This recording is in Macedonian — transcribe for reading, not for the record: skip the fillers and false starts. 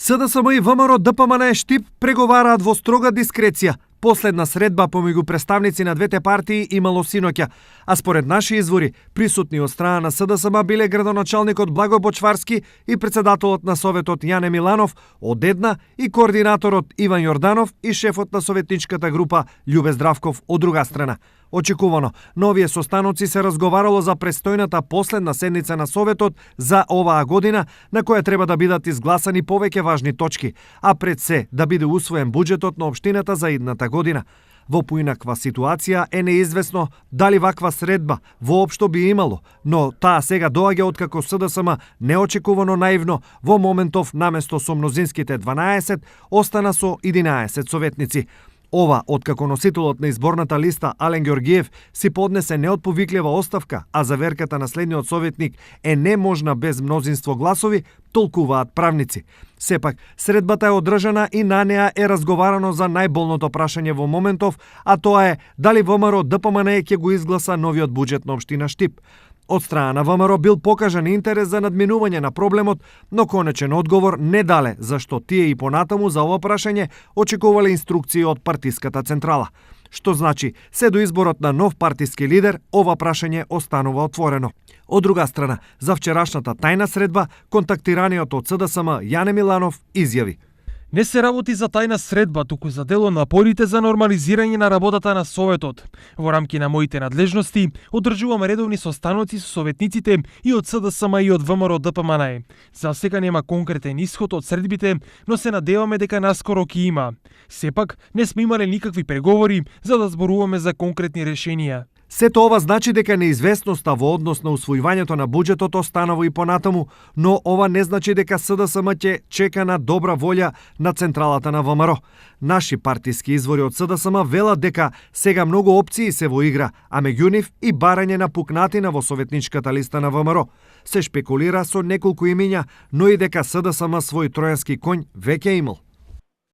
СДСМ и ВМРО ДПМН Штип преговараат во строга дискреција. Последна средба помеѓу представници на двете партии имало синоќа, а според наши извори, присутни од страна на СДСМ биле градоначалникот Благој Бочварски и председателот на Советот Јане Миланов од една и координаторот Иван Јорданов и шефот на советничката група Љубе Здравков од друга страна. Очекувано, на овие состаноци се разговарало за престојната последна седница на Советот за оваа година, на која треба да бидат изгласани повеќе важни точки, а пред се да биде усвоен буџетот на општината за идната година. Во поинаква ситуација е неизвестно дали ваква средба воопшто би имало, но таа сега доаѓа откако СДСМ неочекувано наивно во моментов наместо со мнозинските 12 остана со 11 советници. Ова, откако носителот на изборната листа Ален Ѓоргиев си поднесе неотповиклива оставка, а заверката на следниот советник е неможна без мнозинство гласови, толкуваат правници. Сепак, средбата е одржана и на неа е разговарано за најболното прашање во моментов, а тоа е дали ВМРО ДПМН ќе го изгласа новиот буџет на општина Штип. Од страна на ВМРО бил покажан интерес за надминување на проблемот, но конечен одговор не дале, зашто тие и понатаму за ова прашање очекувале инструкции од партиската централа. Што значи, се до изборот на нов партиски лидер, ова прашање останува отворено. Од друга страна, за вчерашната тајна средба, контактираниот од СДСМ Јане Миланов изјави: Не се работи за тајна средба, туку за дел од напорите за нормализирање на работата на Советот. Во рамки на моите надлежности, одржувам редовни состаноци со советниците и од СДСМ и од ВМРО ДПМН. За сега нема конкретен исход од средбите, но се надеваме дека наскоро ќе има. Сепак, не сме имале никакви преговори за да зборуваме за конкретни решенија. Сето ова значи дека неизвестноста во однос на усвојувањето на буџетот останува и понатаму, но ова не значи дека СДСМ ќе чека на добра волја на централата на ВМРО. Наши партиски извори од СДСМ велат дека сега многу опции се во игра, а меѓу нив и барање на пукнатина во советничката листа на ВМРО. Се шпекулира со неколку имиња, но и дека СДСМ свој тројански коњ веќе имал.